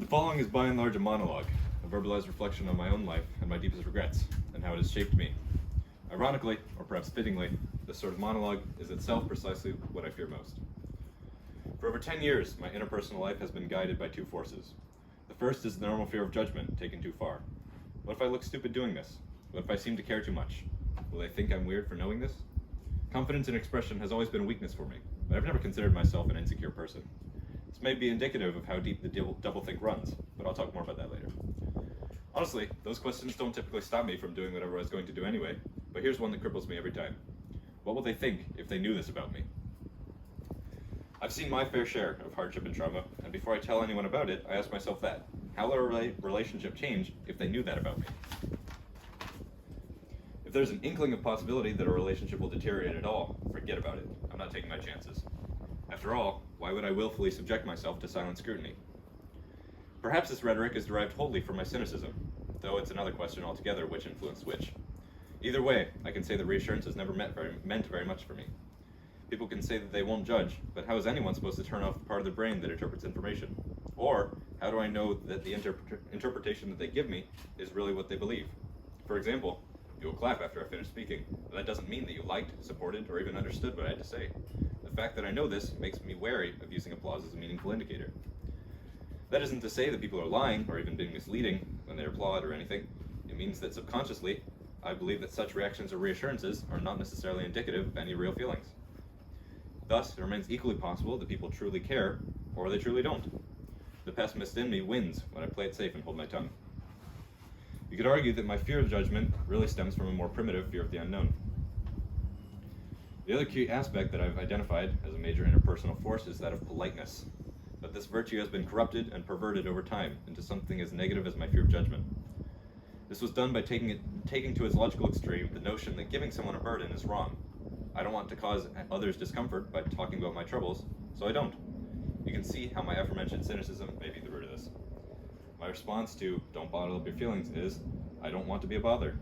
following is by and large a monologue, a verbalized reflection on my own life and my deepest regrets, and how it has shaped me. Ironically, or perhaps fittingly, this sort of monologue is itself precisely what I fear most. For over 10 years, my interpersonal life has been guided by two forces. The first is the normal fear of judgment taken too far. What if I look stupid doing this? What if I seem to care too much? Will they think I'm weird for knowing this? Confidence in expression has always been a weakness for me, but I've never considered myself an insecure person. This may be indicative of how deep the doublethink runs, but I'll talk more about that later. Honestly, those questions don't typically stop me from doing whatever I was going to do anyway, but here's one that cripples me every time. What will they think if they knew this about me? I've seen my fair share of hardship and trauma, and before I tell anyone about it, I ask myself that. How will our relationship change if they knew that about me? If there's an inkling of possibility that a relationship will deteriorate at all, forget about it. I'm not taking my chances. After all, why would I willfully subject myself to silent scrutiny? Perhaps this rhetoric is derived wholly from my cynicism, though it's another question altogether which influenced which. Either way, I can say that reassurance has never meant very much for me. People can say that they won't judge, but how is anyone supposed to turn off the part of the brain that interprets information? Or, how do I know that the interpretation that they give me is really what they believe? For example, you will clap after I finish speaking, but that doesn't mean that you liked, supported, or even understood what I had to say. The fact that I know this makes me wary of using applause as a meaningful indicator. That isn't to say that people are lying or even being misleading when they applaud or anything. It means that subconsciously, I believe that such reactions or reassurances are not necessarily indicative of any real feelings. Thus, it remains equally possible that people truly care, or they truly don't. The pessimist in me wins when I play it safe and hold my tongue. You could argue that my fear of judgment really stems from a more primitive fear of the unknown. The other key aspect that I've identified as a major interpersonal force is that of politeness. But this virtue has been corrupted and perverted over time into something as negative as my fear of judgment. This was done by taking to its logical extreme the notion that giving someone a burden is wrong. I don't want to cause others discomfort by talking about my troubles, so I don't. You can see how my aforementioned cynicism may be the root of this. My response to "don't bottle up your feelings" is, I don't want to be a bother.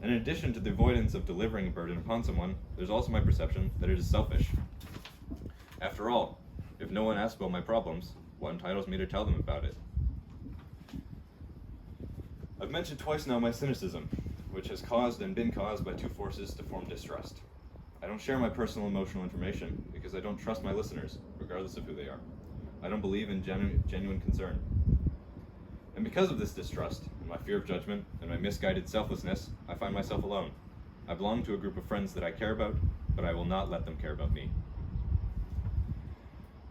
And in addition to the avoidance of delivering a burden upon someone, there's also my perception that it is selfish. After all, if no one asks about my problems, what entitles me to tell them about it? I've mentioned twice now my cynicism, which has caused and been caused by two forces to form distrust. I don't share my personal emotional information because I don't trust my listeners, regardless of who they are. I don't believe in genuine concern. And because of this distrust, and my fear of judgment, and my misguided selflessness, I find myself alone. I belong to a group of friends that I care about, but I will not let them care about me.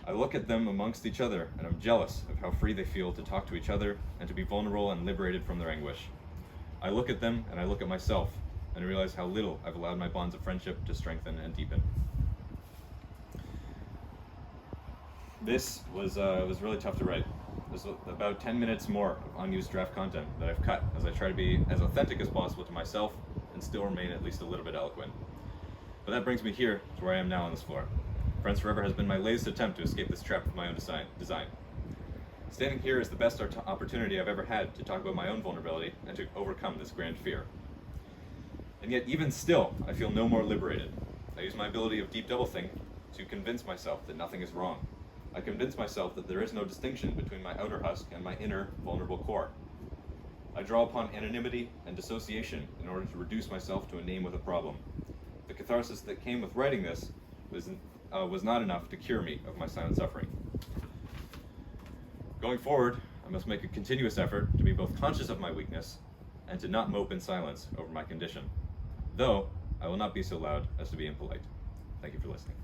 I look at them amongst each other, and I'm jealous of how free they feel to talk to each other and to be vulnerable and liberated from their anguish. I look at them, and I look at myself, and realize how little I've allowed my bonds of friendship to strengthen and deepen. This was really tough to write. There's about 10 minutes more of unused draft content that I've cut as I try to be as authentic as possible to myself and still remain at least a little bit eloquent. But that brings me here to where I am now on this floor. Friends Forever has been my latest attempt to escape this trap of my own design. Standing here is the best opportunity I've ever had to talk about my own vulnerability and to overcome this grand fear. And yet, even still, I feel no more liberated. I use my ability of deep doublethink to convince myself that nothing is wrong. I convince myself that there is no distinction between my outer husk and my inner, vulnerable core. I draw upon anonymity and dissociation in order to reduce myself to a name with a problem. The catharsis that came with writing this was not enough to cure me of my silent suffering. Going forward, I must make a continuous effort to be both conscious of my weakness and to not mope in silence over my condition, though I will not be so loud as to be impolite. Thank you for listening.